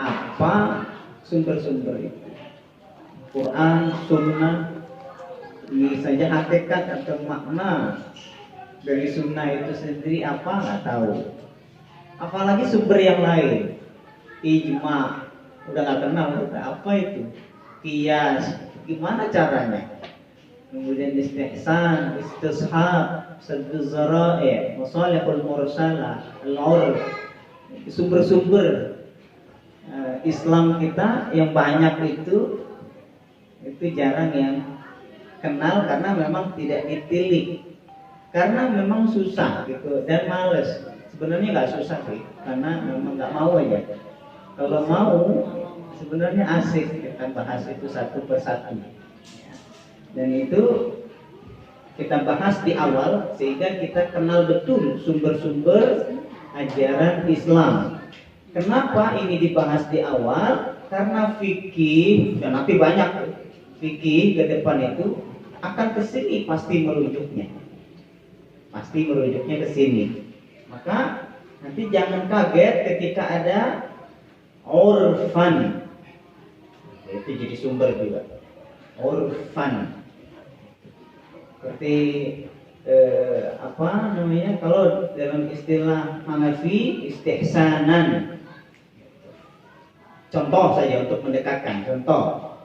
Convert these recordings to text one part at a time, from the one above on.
apa sumber-sumber itu. Quran, sunnah, ini saja hakikat atau makna dari sunnah itu sendiri apa nggak tahu. Apalagi sumber yang lain, ijma, udah nggak kenal, apa itu, qiyas, gimana caranya. Kemudian istihsan, istishab, sadduz zara'i', masalihul mursalah, al-'urf. Sumber-sumber Islam kita yang banyak itu jarang yang kenal karena memang tidak ditilik, karena memang susah gitu dan males. Sebenarnya nggak susah sih, karena memang nggak mau aja. Kalau mau sebenarnya asik kita bahas itu satu persatu, dan itu kita bahas di awal sehingga kita kenal betul sumber-sumber ajaran Islam. Kenapa ini dibahas di awal? Karena fikih, dan nanti banyak fikih ke depan itu akan ke sini pasti merujuknya ke sini. Maka nanti jangan kaget ketika ada urfan, itu jadi sumber juga. Urfan seperti apa namanya, kalau dalam istilah Hanafi istihsanan. Contoh saja untuk mendekatkan, contoh.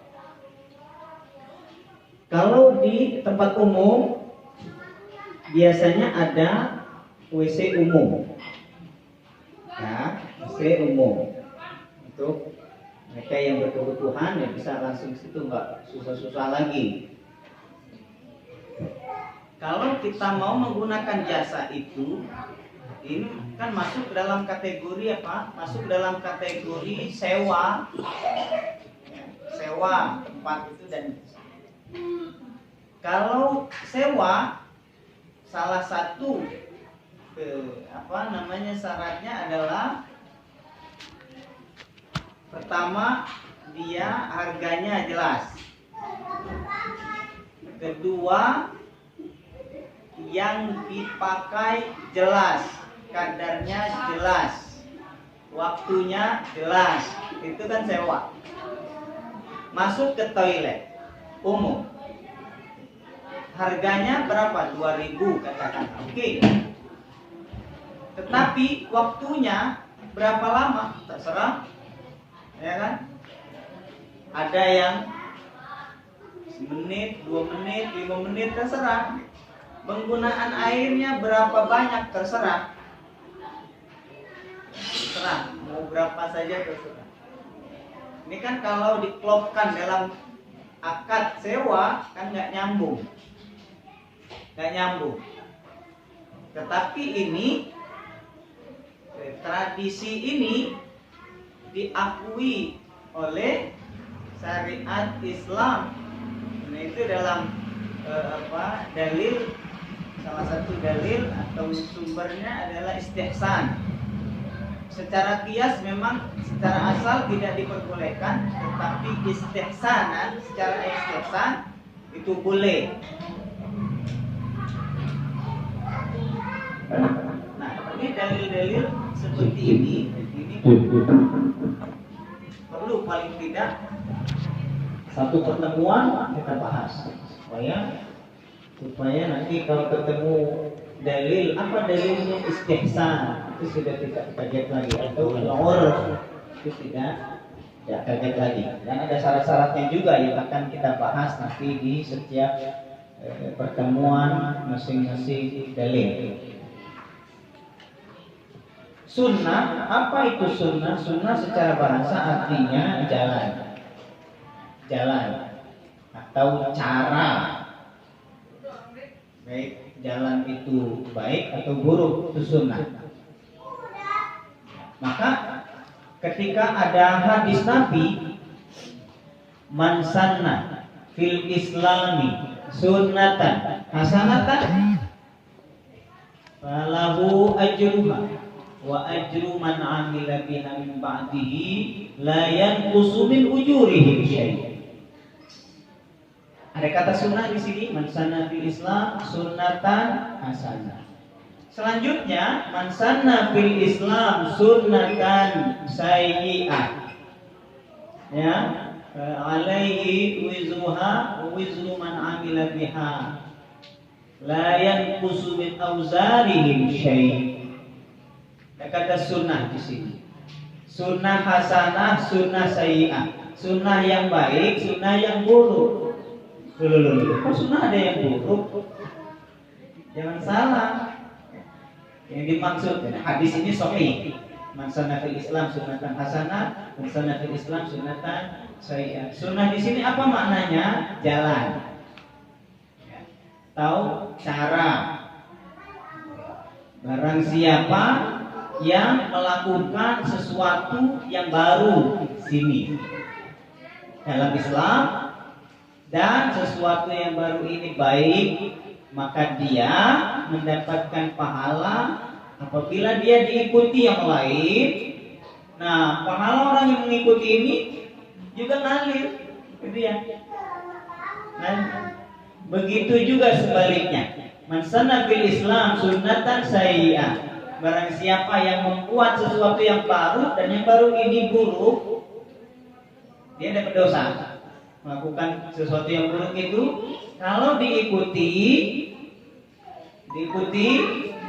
Kalau di tempat umum biasanya ada WC umum, ya, WC umum untuk mereka yang berkebutuhan ya bisa langsung situ, nggak susah-susah lagi. Kalau kita mau menggunakan jasa itu, ini kan masuk dalam kategori apa? Masuk dalam kategori sewa, sewa tempat itu. Dan kalau sewa, salah satu syaratnya adalah pertama dia harganya jelas, kedua yang dipakai jelas, kadarnya jelas, waktunya jelas, itu kan sewa. Masuk ke toilet umum, harganya berapa? 2.000 katakan, oke. Tetapi waktunya berapa lama? Terserah, ya kan? Ada yang semenit, 2 menit, 5 menit, terserah. Penggunaan airnya berapa banyak, terserah. Terserah, mau berapa saja terserah. Ini kan kalau diklopkan dalam akad sewa kan nggak nyambung. Tetapi ini tradisi ini diakui oleh syariat Islam. Nah, itu dalam dalil, salah satu dalil atau sumbernya adalah istihsan. Secara qiyas memang secara asal tidak diperbolehkan, tetapi istihsanan, secara istihsan itu boleh. Nah, ini dalil-dalil seperti ini perlu paling tidak satu pertemuan kita bahas supaya nanti kalau ketemu dalil, apa dalilnya istihsan, itu sudah tidak kaget lagi, atau urf itu tidak kaget lagi. Dan ada syarat-syaratnya juga yang akan kita bahas nanti di setiap pertemuan masing-masing dalil. Sunnah, apa itu sunnah? Sunnah secara bahasa artinya jalan atau cara. Baik jalan itu baik atau buruk, itu sunnah. Maka ketika ada hadis Nabi, man sanna fil islami sunnatan hasanatan falahu ajruha wa ajru man amila biha min ba'dihi la yanqusu min ujurihim syai'. Ada kata sunnah di sini, man sanna fil Islam sunnatan hasanah. Selanjutnya, man sanna fil Islam sunnatan sayyi'ah Ya, alaihi wizruha wa wizru man amila biha la yanqusu min auzarihim syai'. Kata sunnah di sini. Sunnah hasanah, sunnah sayyi'ah. Sunnah yang baik, sunnah yang buruk. Kok sunnah ada yang buruk? Jangan salah. Yang dimaksud hadis ini sahih. Man sanna fil Islam sunnatan hasanah, man sanna fil Islam sunnatan sayyi'ah. Sunnah di sini apa maknanya? Jalan. Ya. Tahu cara. Barang siapa yang melakukan sesuatu yang baru sini dalam Islam dan sesuatu yang baru ini baik, maka dia mendapatkan pahala apabila dia diikuti yang lain. Nah, pahala orang yang mengikuti ini juga ngalir, gitu ya. Nah, begitu juga sebaliknya. Man sanna fil Islam sunnatan sayyi'ah. Barang siapa yang membuat sesuatu yang baru dan yang baru ini buruk, dia dapat dosa. Melakukan sesuatu yang buruk itu, kalau diikuti,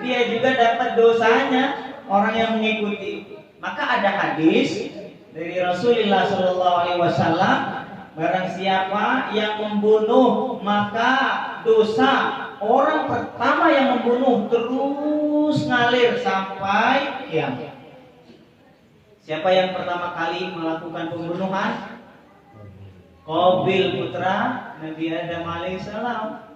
dia juga dapat dosanya orang yang mengikuti. Maka ada hadis dari Rasulullah SAW, barang siapa yang membunuh, maka dosa orang pertama yang membunuh terus ngalir sampai kiamat. Siapa yang pertama kali melakukan pembunuhan? Qabil putra Nabi Adam alaihissalam.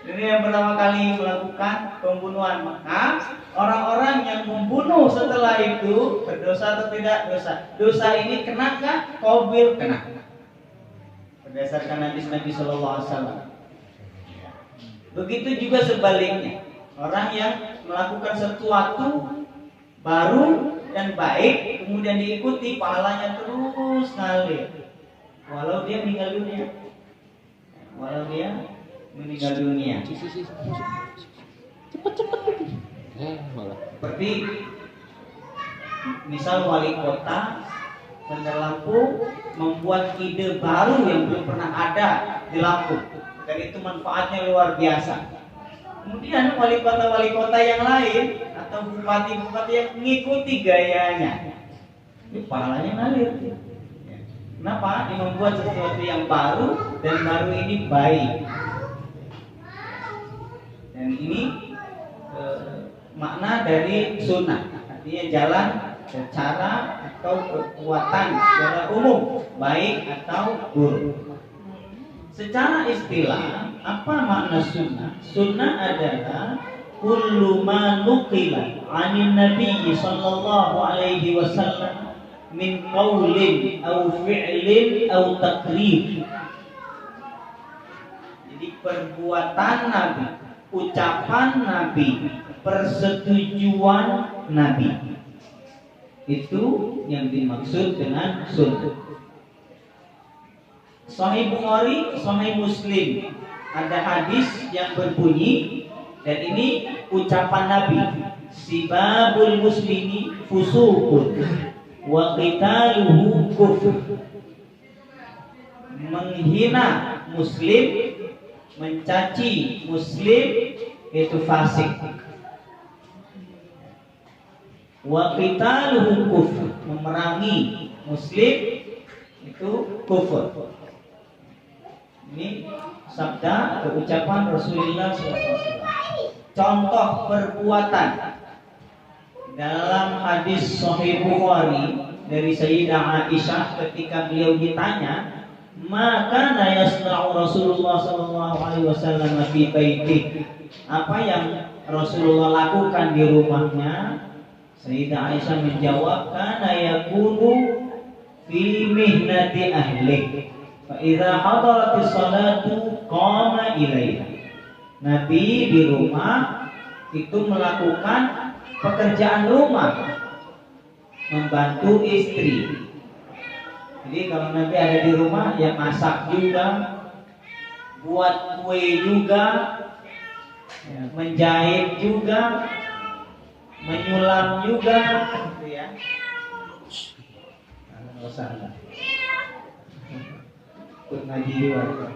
Ini yang pertama kali melakukan pembunuhan. Maka orang-orang yang membunuh setelah itu berdosa atau tidak dosa? Dosa ini kenakah? Qabil kena. Berdasarkan hadis Nabi Sallallahu Alaihi Wasallam. Begitu juga sebaliknya. Orang yang melakukan sesuatu baru dan baik kemudian diikuti, pahalanya terus ngalir. Walau dia meninggal dunia. Cepet. Seperti misal wali kota Bandar Lampung membuat ide baru yang belum pernah ada di Lampung, dan itu manfaatnya luar biasa. Kemudian wali kota yang lain atau bupati yang mengikuti gayanya, itu pahalanya ngalir. Kenapa? Dia membuat sesuatu yang baru dan baru ini baik. Dan ini makna dari sunnah, artinya jalan, cara atau kekuatan secara umum, baik atau buruk. Secara istilah, apa makna sunnah? Sunnah adalah kullu ma nuqila 'anin nabiy sallallahu alaihi wasallam min qaulin aw fi'lin aw taqrir. Jadi perbuatan Nabi, ucapan Nabi, persetujuan Nabi, itu yang dimaksud dengan sunnah. Sahih Bukhari, Sahih Muslim, ada hadis yang berbunyi, dan ini ucapan Nabi, sibabul muslimi fusuqun wa qitaluhu kufur. Menghina muslim, mencaci muslim itu fasik. Wa qitaluhu kufur, memerangi muslim itu kufur. Ini sabda atau ucapan Rasulullah SAW. Contoh perbuatan dalam hadis Sahih Bukhari dari Sayyidah Aisyah ketika beliau ditanya, maka yasna'u Rasulullah sallallahu alaihi wasallam fi baiti, apa yang Rasulullah lakukan di rumahnya? Sayyidah Aisyah menjawab, kana yakunu fi mihnati ahli, fa idza hadaratis salatu qama ilaiha. Nabi di rumah itu melakukan pekerjaan rumah, membantu istri. Jadi kalau Nabi ada di rumah, ya masak juga, buat kue juga, ya, menjahit juga, menyulam juga, gitu ya. Masalah. Ikut ngaji juga.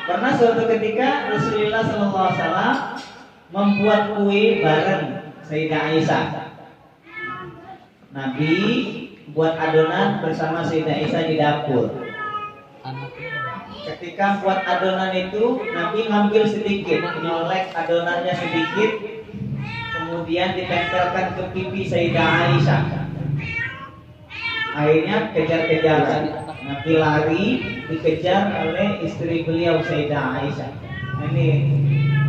Pernah suatu ketika Rasulullah SAW membuat kue bareng Sayyidah Aisyah. Nabi buat adonan bersama Sayyidah Aisyah di dapur. Ketika buat adonan itu, Nabi ngambil sedikit, nyolek adonannya sedikit, kemudian ditempelkan ke pipi Sayyidah Aisyah. Akhirnya kejar-kejaran, Nabi lari dikejar oleh istri beliau Sayyidah Aisyah. Ini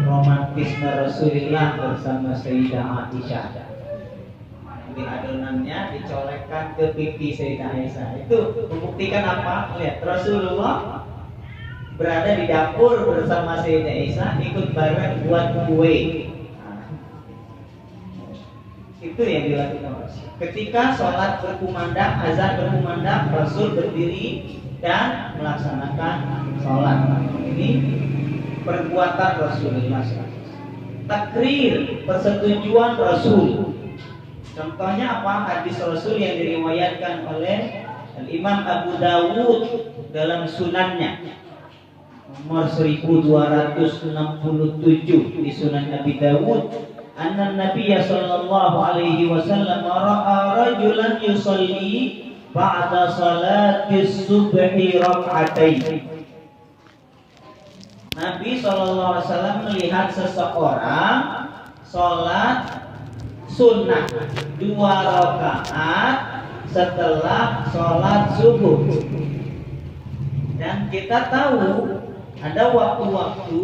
romantisme Rasulullah bersama Sayyidah Aisyah. Di adonannya dicolekkan ke pipi Sayyidah Aisyah. Itu membuktikan apa? Lihat, Rasulullah berada di dapur bersama Sayyidah Aisyah, ikut bareng buat kue. Itu yang dilakukan Rasul. Ketika sholat berkumandang, azan berkumandang, Rasul berdiri dan melaksanakan sholat. Ini perbuatan Rasulullah SAW. Takrir, persetujuan Rasul. Contohnya apa? Hadis Rasul yang diriwayatkan oleh Imam Abu Dawud dalam sunannya nomor 1267 di Sunan Abi Dawud. Anna Nabiy sallallahu alaihi wasallam ra'a rajulan yusalli ba'da salati subhi rak'atain. Nabi sallallahu alaihi wasallam melihat seseorang salat sunnah 2 rakaat setelah salat subuh. Dan kita tahu ada waktu-waktu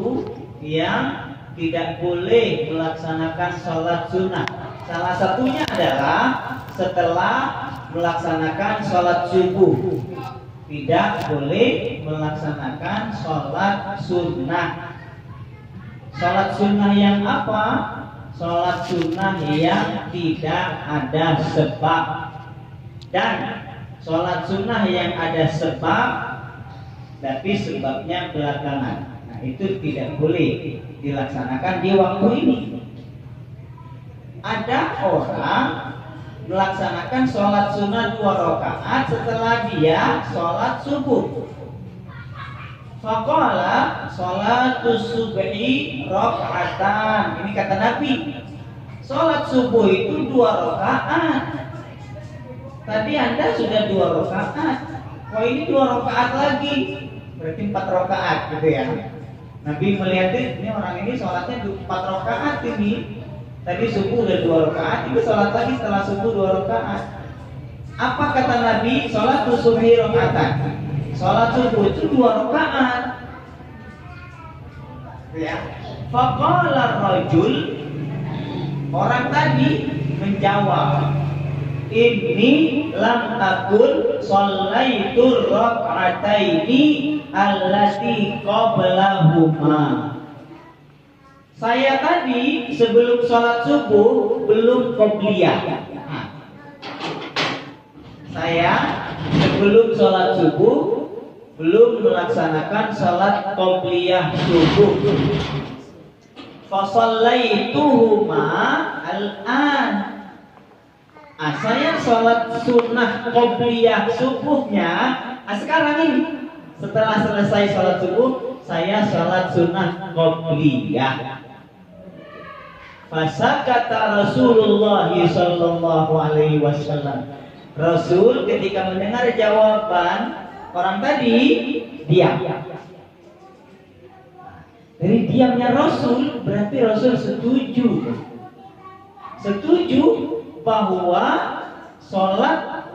yang tidak boleh melaksanakan sholat sunnah. Salah satunya adalah setelah melaksanakan sholat subuh. Tidak boleh melaksanakan sholat sunnah. Sholat sunnah yang apa? Sholat sunnah yang tidak ada sebab. Dan sholat sunnah yang ada sebab tapi sebabnya belakangan. Nah, itu tidak boleh dilaksanakan di waktu ini. Ada orang melaksanakan sholat sunnah 2 rakaat setelah dia sholat subuh. Faqala sholatus subhi raka'atan. Ini kata Nabi. Sholat subuh itu 2 rakaat. Tadi Anda sudah 2 rakaat. Oh, ini 2 rakaat lagi. Berarti 4 rakaat gitu ya. Nabi melihat ini orang ini sholatnya 4 rakaat ini. Tadi subuh udah 2 rakaat, itu sholat lagi setelah subuh 2 rakaat. Apa kata Nabi? Sholat subhi rakaatan. Sholat subuh itu 2 rakaat. Ya. Faqala rajul, orang tadi menjawab, ini lam akul shallaitu rak'ataini allati qablahuma. Saya tadi sebelum sholat subuh belum qobliyah. Saya sebelum sholat subuh belum melaksanakan sholat qobliyah subuh. Fa shallaituhuma al-an. Saya sholat sunnah qobliyah subuhnya sekarang ini. Setelah selesai sholat subuh, saya sholat sunnah qobliyah. Fasakata Rasulullah sallallahu alaihi wasallam. Rasul ketika mendengar jawaban orang tadi diam. Dari diamnya Rasul berarti Rasul setuju bahwa sholat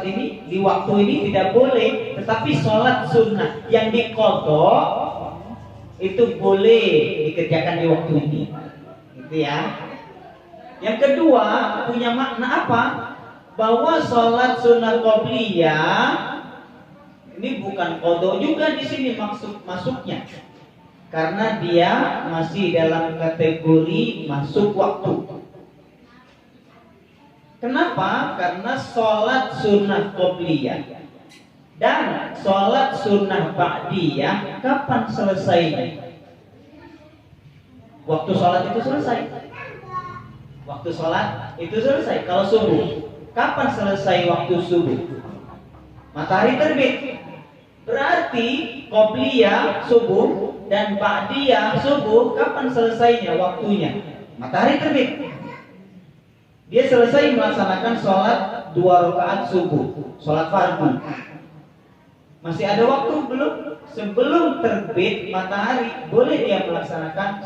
ini di waktu ini tidak boleh, tetapi sholat sunnah yang diqadha itu boleh dikerjakan di waktu ini. Gitu ya. Yang kedua punya makna apa? Bahwa sholat sunnah qobliyah ini bukan qadha juga di sini masuknya. Karena dia masih dalam kategori masuk waktu. Kenapa? Karena sholat sunnah qobliyah dan sholat sunnah ba'diyah kapan selesainya? Waktu sholat itu selesai. Waktu sholat itu selesai. Kalau subuh Kapan selesai waktu subuh? Matahari terbit. Berarti qobliyah subuh dan ba'diyah subuh kapan selesainya waktunya? Matahari terbit. Dia selesai melaksanakan sholat 2 rakaat subuh, sholat fardu. Masih ada waktu belum? Sebelum terbit matahari boleh dia melaksanakan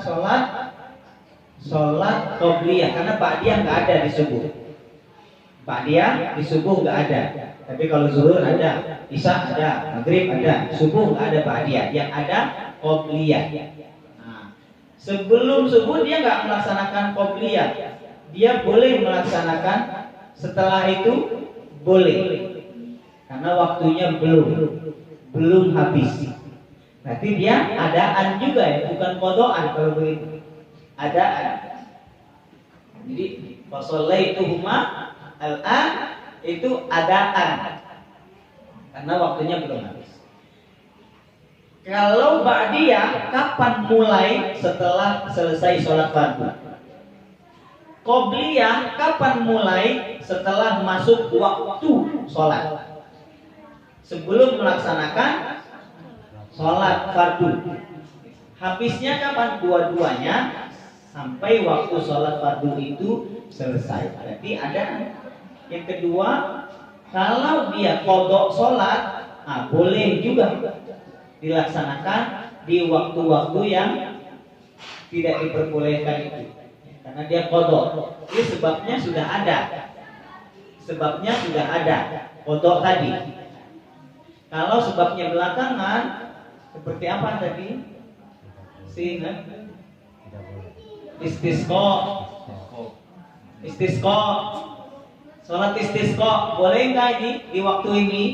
sholat qobliyah, karena ba'diyah nggak ada di subuh. Ba'diyah di subuh nggak ada. Tapi kalau zuhur ada, isya ada, maghrib ada, subuh nggak ada ba'diyah. Yang ada qobliyah. Nah, sebelum subuh dia nggak melaksanakan qobliyah. Dia boleh melaksanakan setelah itu boleh. Karena waktunya belum habis. Berarti dia adaan juga ya, bukan kodoan kalau begitu. Adaan. Jadi fasallaituhuma al-an itu adaan. Karena waktunya belum habis. Kalau ba'diyah kapan mulai? Setelah selesai sholat fardu. Qobliyah kapan mulai? Setelah masuk waktu sholat, sebelum melaksanakan sholat fardu. Habisnya kapan? Dua-duanya sampai waktu sholat fardu itu selesai. Berarti ada. Yang kedua, kalau dia qadha sholat, boleh juga dilaksanakan di waktu-waktu yang tidak diperbolehkan itu. Karena dia qadha. Ini sebabnya sudah ada. Sebabnya sudah ada. Qadha tadi. Kalau sebabnya belakangan, seperti apa tadi? Ingat? Istisqa. Istisqa. Sholat istisqa boleh nggak ini di waktu ini?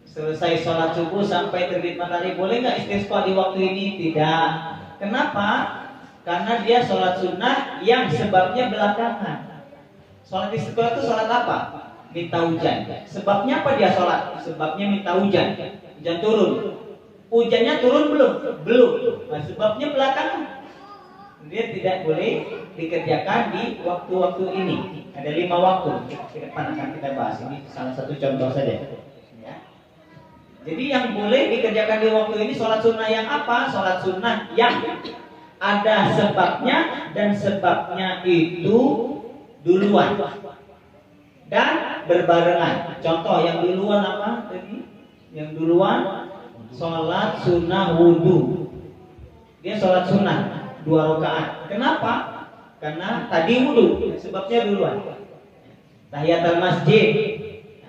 Selesai sholat subuh sampai terbit matahari, boleh nggak istisqa di waktu ini? Tidak. Kenapa? Karena dia sholat sunnah yang sebabnya belakangan. Sholat istisqa itu sholat apa? Minta hujan. Sebabnya apa dia sholat? Sebabnya minta hujan. Hujan turun. Hujannya turun belum? Belum. Nah, sebabnya belakangan. Dia tidak boleh dikerjakan di waktu-waktu ini. Ada 5 waktu. Ke depan akan kita bahas. Ini salah satu contoh saja. Ya. Jadi yang boleh dikerjakan di waktu ini sholat sunnah yang apa? Sholat sunnah yang ada sebabnya, dan sebabnya itu duluan dan berbarengan. Contoh yang duluan apa tadi? Yang duluan sholat sunnah wudu. Dia sholat sunnah 2 rakaat. Kenapa? Karena tadi wudu, sebabnya duluan. Tahiyatul masjid,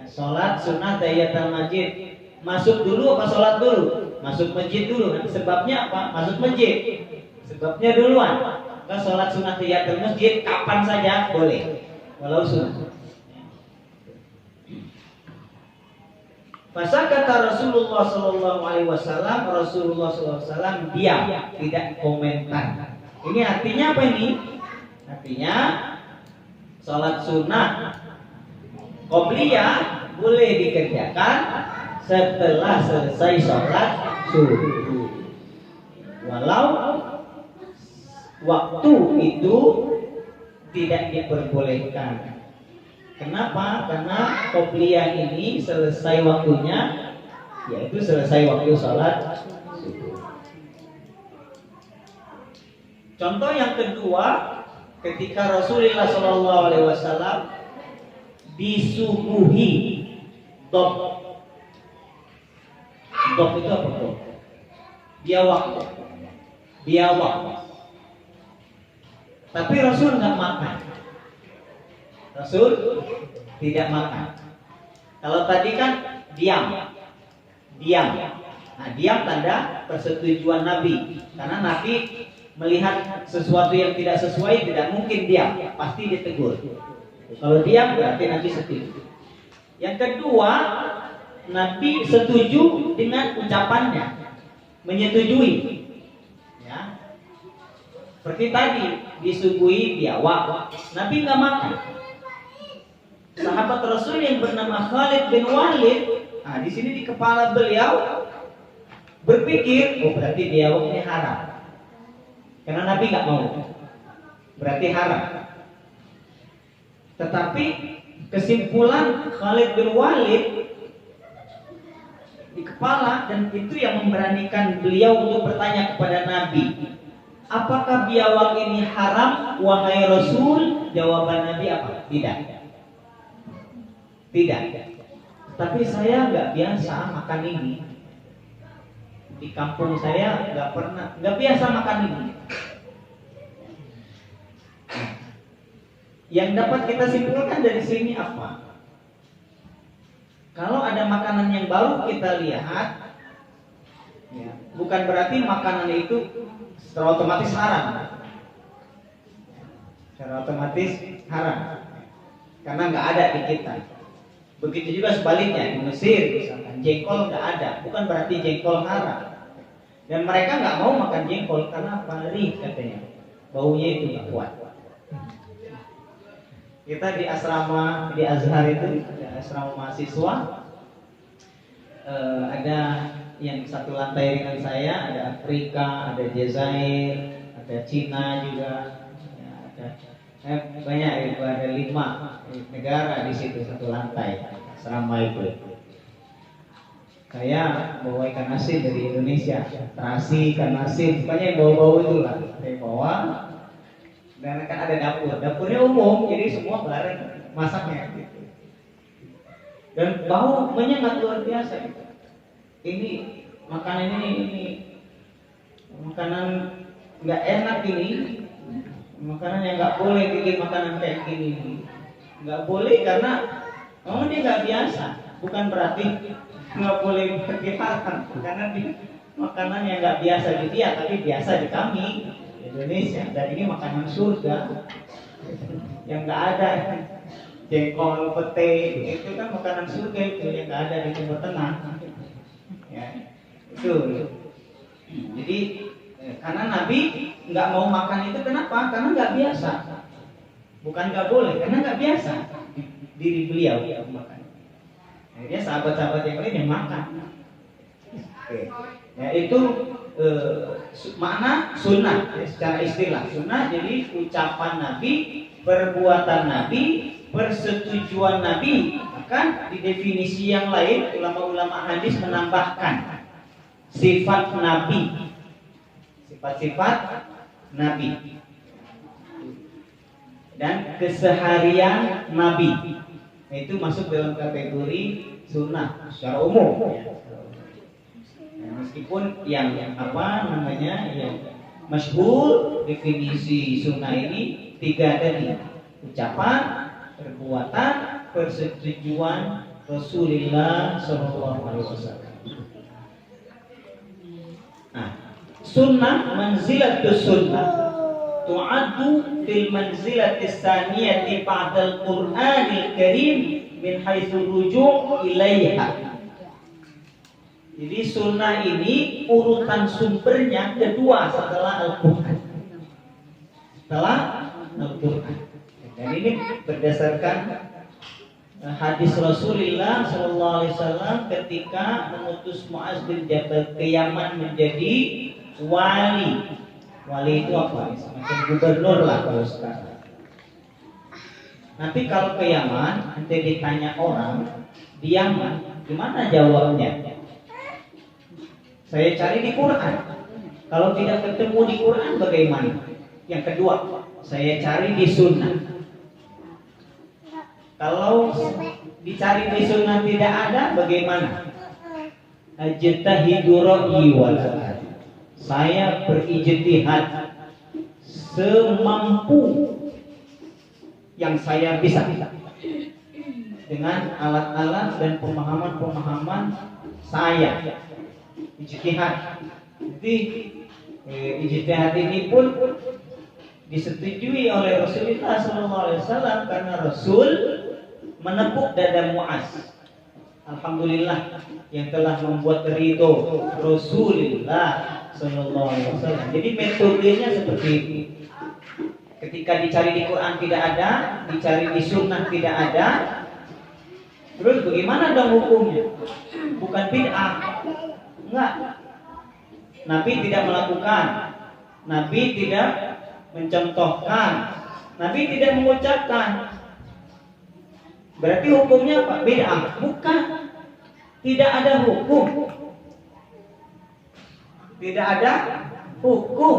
sholat sunnah tahiyatul masjid. Masuk dulu apa sholat dulu? Masuk masjid dulu. Sebabnya apa? Masuk masjid. Sebabnya duluan. Maka sholat sunnah tahiyatul masjid kapan saja boleh, walau sunnah. Masa kata Rasulullah Sallallahu Alaihi Wasallam, Rasulullah Sallallahu Alaihi Wasallam diam, tidak komentar. Ini artinya apa ini? Artinya sholat sunnah qobliyah boleh dikerjakan setelah selesai sholat subuh, walau waktu itu tidak diperbolehkan. Kenapa? Karena qobliyah ini selesai waktunya, yaitu selesai waktu sholat subuh. Contoh yang kedua, ketika Rasulullah SAW disuguhi dob. Dob itu apa dob? Biawak. Tapi Rasul nggak makan. Rasul tidak makan. Kalau tadi kan diam. Nah, diam tanda persetujuan Nabi. Karena Nabi melihat sesuatu yang tidak sesuai tidak mungkin diam, pasti ditegur. Kalau diam berarti Nabi setuju. Yang kedua, Nabi setuju dengan ucapannya, menyetujui. Ya. Seperti tadi disuguhi biawak, Nabi nggak makan. Sahabat Rasul yang bernama Khalid bin Walid, di sini di kepala beliau berpikir, berarti biawak ini haram. Karena Nabi nggak mau, berarti haram. Tetapi Kesimpulan, Khalid bin Walid di kepala, dan itu yang memberanikan beliau untuk bertanya kepada Nabi, apakah biawak ini haram wahai Rasul? Jawaban Nabi apa? Tidak. Tapi saya nggak biasa makan ini. Di kampung saya nggak biasa makan ini. Yang dapat kita simpulkan dari sini apa? Kalau ada makanan yang baru kita lihat, ya, bukan berarti makanan itu secara otomatis haram. Secara otomatis haram, karena nggak ada di kita. Begitu juga sebaliknya di Mesir, misalkan jengkol nggak ada, bukan berarti jengkol haram. Dan mereka nggak mau makan jengkol karena apa? Perih katanya, baunya itu nggak kuat. Kita di asrama di Azhar itu, asrama mahasiswa, ada yang satu lantai dengan saya, ada Afrika, ada Jazair, ada Cina juga, ya, ada banyak itu, ada 5 negara di situ satu lantai asrama itu. Saya bawa ikan asin dari Indonesia, terasi, ikan asin, banyak yang bau-bau itu lah saya bawa. Dan kan ada dapurnya umum, jadi semua bareng masaknya gitu. Dan bau menyengat luar biasa gitu. Ini makanan ini makanan nggak enak ini, makanan yang nggak boleh bikin makanan kayak gini. Nggak boleh karena memang dia nggak biasa, bukan berarti nggak boleh berkhianat, karena makanan yang nggak biasa di dia, tapi biasa di kami Indonesia. Dan ini makanan surga yang nggak ada. Jengkol, pete, itu kan makanan surga itu yang nggak ada di Timur Tengah. Ya, itu. Jadi karena Nabi nggak mau makan itu, kenapa? Karena nggak biasa. Bukan nggak boleh, karena nggak biasa diri beliau makan. Akhirnya sahabat-sahabat yang lain yang makan. Oke. Ya, itu makna sunnah ya, secara istilah sunnah. Jadi ucapan Nabi, perbuatan Nabi, persetujuan Nabi. Bahkan di definisi yang lain ulama-ulama hadis menambahkan sifat Nabi, sifat-sifat Nabi dan keseharian Nabi. Nah, itu masuk dalam kategori sunnah secara umum ya. Meskipun yang masyhur definisi sunnah ini 3 tadi: ucapan, perbuatan, persetujuan Rasulullah SAW. Nah, sunnah manzilatus sunnah tu'addu fil manzilatis saniyati ba'dal Qur'anil Karim min haitsu ruju' ilaiha. Jadi sunnah ini urutan sumbernya kedua setelah Al-Quran. Setelah Al-Quran. Dan ini berdasarkan hadis Rasulullah SAW ketika mengutus Mu'az bin Jabal ke Yaman menjadi wali. Wali itu apa? Semacam gubernur lah kalau sekarang. Nanti kalau ke Yaman, nanti ditanya orang di Yaman, gimana jawabnya? Saya cari di Quran. Kalau tidak ketemu di Quran bagaimana? Yang kedua, saya cari di sunnah. Kalau dicari di sunnah tidak ada, bagaimana? Ajtahidu ra'yi wal jihad. Saya berijtihad semampu yang saya bisa dengan alat-alat dan pemahaman-pemahaman saya. Ijtihad. Jadi ijtihad ini pun disetujui oleh Rasulullah SAW karena Rasul menepuk dada Mu'az. Alhamdulillah yang telah membuat ridho Rasulullah SAW. Jadi metodenya seperti ini. Ketika dicari di Quran tidak ada, dicari di Sunnah tidak ada, terus bagaimana dong hukumnya? Bukan bid'ah. Enggak. Nabi tidak melakukan, Nabi tidak mencontohkan, Nabi tidak mengucapkan. Berarti hukumnya apa? Bid'ah? Bukan. Tidak ada hukum. Tidak ada hukum.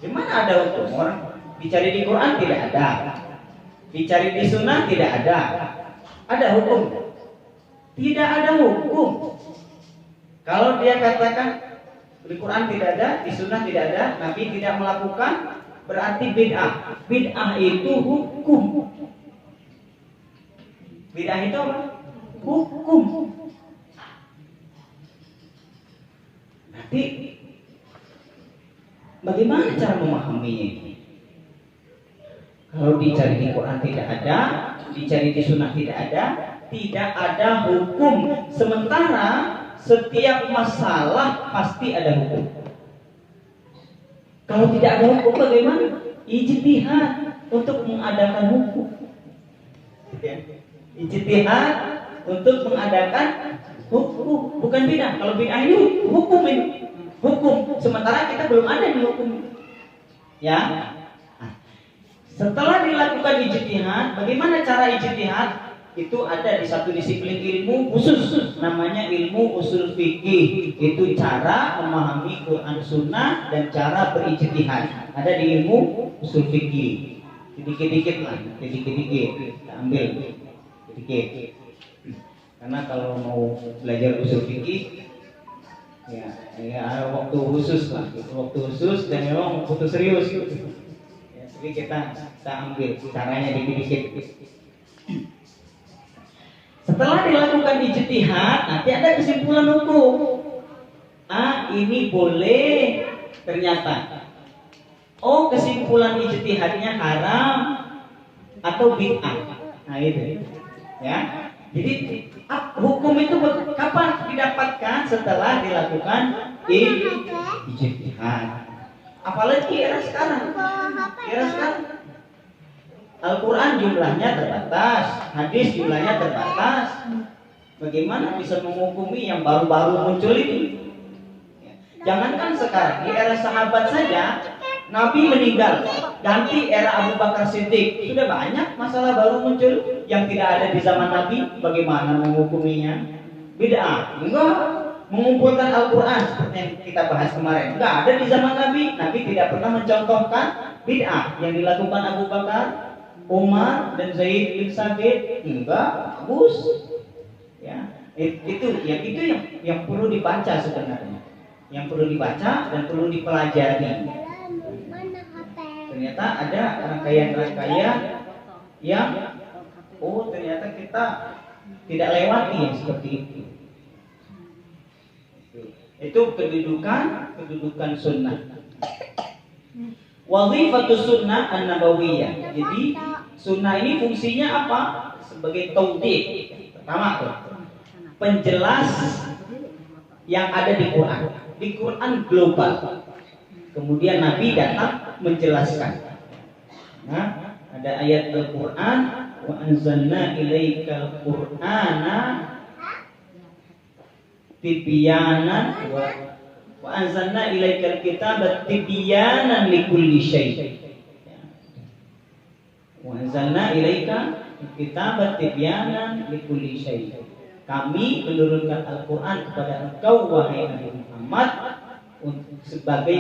Di mana ada hukum? Orang dicari di Quran tidak ada. Dicari di Sunnah tidak ada. Ada hukum? Tidak ada hukum. Kalau dia katakan di Quran tidak ada, di Sunnah tidak ada, Nabi tidak melakukan, berarti bid'ah. Bid'ah itu hukum. Bid'ah itu apa? Hukum. Nanti bagaimana cara memahaminya ini? Kalau dicari di Quran tidak ada, dicari di Sunnah tidak ada hukum. Sementara setiap masalah pasti ada hukum. Kalau tidak ada hukum bagaimana? Ijtihad untuk mengadakan hukum. Ijtihad untuk mengadakan hukum, bukan bid'ah. Kalau bid'ah itu hukum ini. Hukum. Sementara kita belum ada di hukum. Ya. Setelah dilakukan ijtihad, bagaimana cara ijtihad? Itu ada di satu disiplin ilmu khusus, namanya ilmu usul fikih. Itu cara memahami Quran Sunnah dan cara berijtihad. Ada di ilmu usul fikih. Sedikit-sedikit lah, sedikit-sedikit kita ambil sedikit. Karena kalau mau belajar usul fikih, ya ada waktu khusus lah, waktu khusus dan memang waktu serius. Ya, jadi kita ambil caranya dikit-dikit. Setelah dilakukan ijtihad, nanti ada kesimpulan hukum. Ini boleh, ternyata. Oh, kesimpulan ijtihadnya haram atau bid'ah. Nah itu, ya. Jadi hukum itu kapan didapatkan? Setelah dilakukan ijtihad. Apalagi era sekarang. Al-Quran jumlahnya terbatas, hadis jumlahnya terbatas. Bagaimana bisa menghukumi yang baru-baru muncul ini? Jangankan sekarang, di era sahabat saja, Nabi meninggal, ganti era Abu Bakar Siddiq. Sudah banyak masalah baru muncul yang tidak ada di zaman Nabi. Bagaimana menghukuminya? Bid'ah. Enggak. Mengumpulkan Al-Quran seperti yang kita bahas kemarin, enggak ada di zaman Nabi. Nabi tidak pernah mencontohkan bid'ah yang dilakukan Abu Bakar, Umar dan Zaid bin Sabit. Enggak, bagus. Ya, itu yang perlu dibaca sebenarnya. Yang perlu dibaca dan perlu dipelajari. Ternyata ada rangkaian-rangkaian yang ternyata kita tidak lewati yang seperti itu. Itu kedudukan sunnah. Wazifatus sunnah an-nabawiyah. Jadi sunnah ini fungsinya apa? Sebagai taudid. Pertama tuh, penjelas yang ada di Quran. Di Quran global. Kemudian Nabi datang menjelaskan. Nah, ada ayat Al-Quran, wa anzalna ilaikal Qur'ana tibyanan wa anzalna ilaikal kitaba tibyanan likulli syai'. Wa anzalna ilaikal kitaba tibyanan likulli syai'. Kami menurunkan Al-Quran kepada engkau wahai Nabi Muhammad sebagai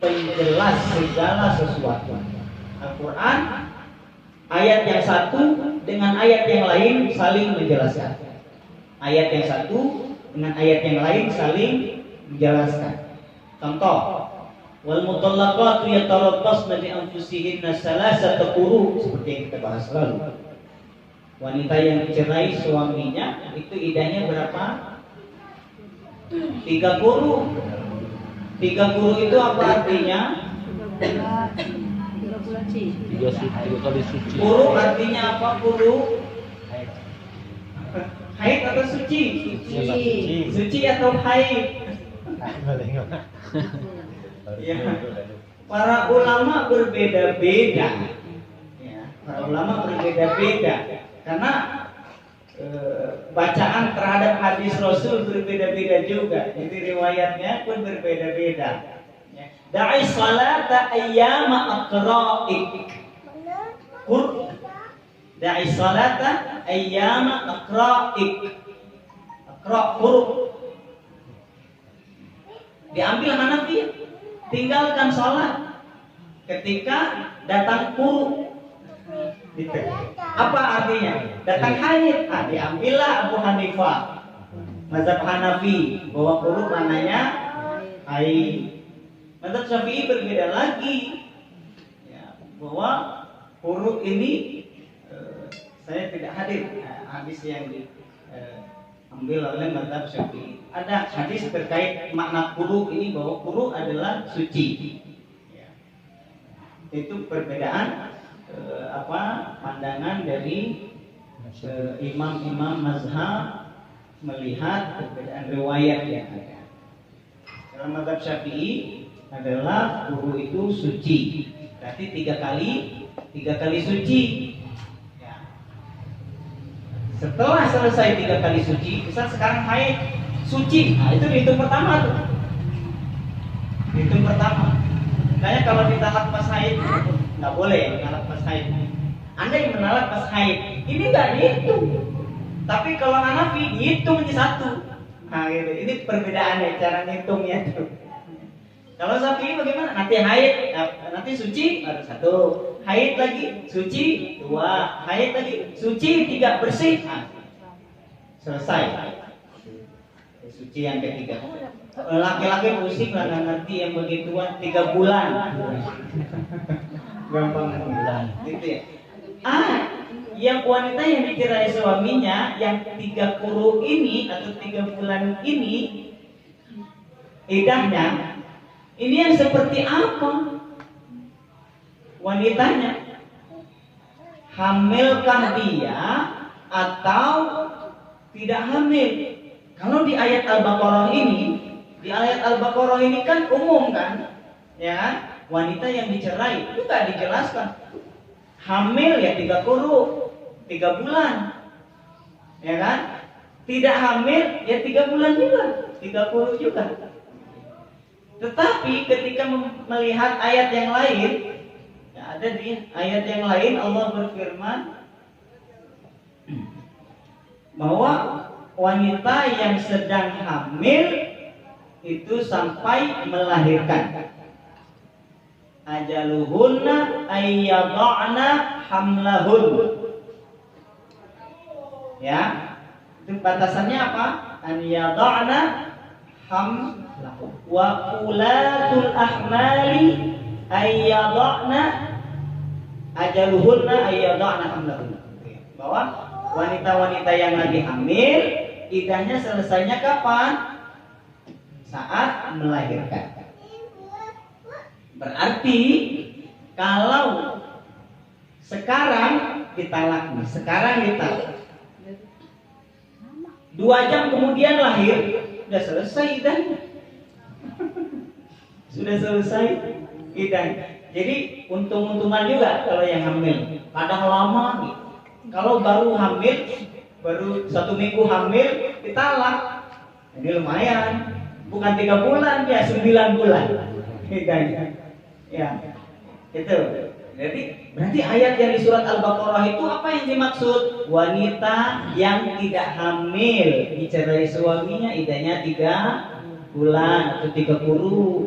penjelas segala sesuatu. Al-Quran ayat yang satu dengan ayat yang lain saling menjelaskan. Ayat yang satu dengan ayat yang lain saling menjelaskan. Contoh, wal mutallaqatu yatarabbasna bi anfusihinna salasata quru, seperti yang kita bahas lalu. Wanita yang dicerai suaminya itu idahnya berapa? 3 quru. 3 quru itu apa artinya? 3 kali suci. Quru artinya apa? Quru haid atau suci? Suci atau haid? Ya. Para ulama berbeda-beda. Ya, para ulama berbeda-beda karena bacaan terhadap hadis Rasul berbeda-beda juga. Jadi riwayatnya pun berbeda-beda. Da'i salata ayyama aqra'ik. Da'i salata ayyama aqra'ik. Aqra' huruf. Diambil Hanafi, tinggalkan sholat ketika datang quru. Gitu. Apa artinya? Datang haid. Diambillah Abu Hanifah, mazhab Hanafi, bahwa quru maknanya haid. Mazhab Syafi'i berbeda lagi, ya, bahwa quru ini saya tidak hadir hadis yang diambil oleh mazhab Syafi'i. Ada hadis terkait makna quru ini, bahwa quru adalah suci. Ya. Itu perbedaan pandangan dari imam-imam mazhab melihat perbedaan riwayat yang ada. Dalam mazhab Syafi'i adalah quru itu suci, berarti tiga kali suci. Setelah selesai 3 kali suci, misal sekarang haid, suci, itu dihitung pertama tuh. Dihitung pertama. Makanya kalau ditalak pas haid, nggak boleh menalak pas haid. Anda yang menalak pas haid, ini nggak dihitung. Tapi kalau Hanafi dihitung jadi satu. Nah, gitu. Ini perbedaannya cara ngitungnya tuh. Kalau Syafi'i bagaimana? Nanti haid, nanti suci baru 1. Haid lagi, suci 2. Haid lagi, suci 3, bersih. Selesai. Suci yang ketiga. Laki-laki pusing lah, nggak ngerti yang begituan. 3 bulan. Gampang bulan. Gitu ya. Yang wanita yang dicerai suaminya, yang 3 quru ini atau 3 bulan ini, idahnya ini yang seperti apa? Wanitanya hamilkah dia atau tidak hamil? Kalau di ayat Al-Baqarah ini kan umum kan? Ya, wanita yang dicerai itu nggak dijelaskan. Hamil ya 3 quru, 3 bulan. Ya kan? Tidak hamil ya 3 bulan juga, 3 quru juga. Tetapi ketika melihat ayat yang lain, ya ada di ayat yang lain Allah berfirman bahwa wanita yang sedang hamil itu sampai melahirkan. Ajaluhunna ayyada'na hamlahun. Ya, itu batasannya apa? An yada'na wa ulatul ahmali ayyada'na ajaluhunna ayyada'na hamlahunna. Bahwa wanita-wanita yang lagi hamil idahnya selesainya kapan? Saat melahirkan. Berarti kalau sekarang ditalak, 2 jam kemudian lahir, sudah selesai idahnya. Sudah selesai idahnya. Jadi untung-untungan juga kalau yang hamil. Kadang lama nih. Kalau baru hamil, baru 1 minggu hamil, ditalak. Ini lumayan. Bukan 3 bulan, ya 9 bulan idahnya. Ya, itu. Jadi berarti ayat yang di surat Al-Baqarah itu apa yang dimaksud? Wanita yang tidak hamil dicerai suaminya idahnya 3 bulan atau 3 quru.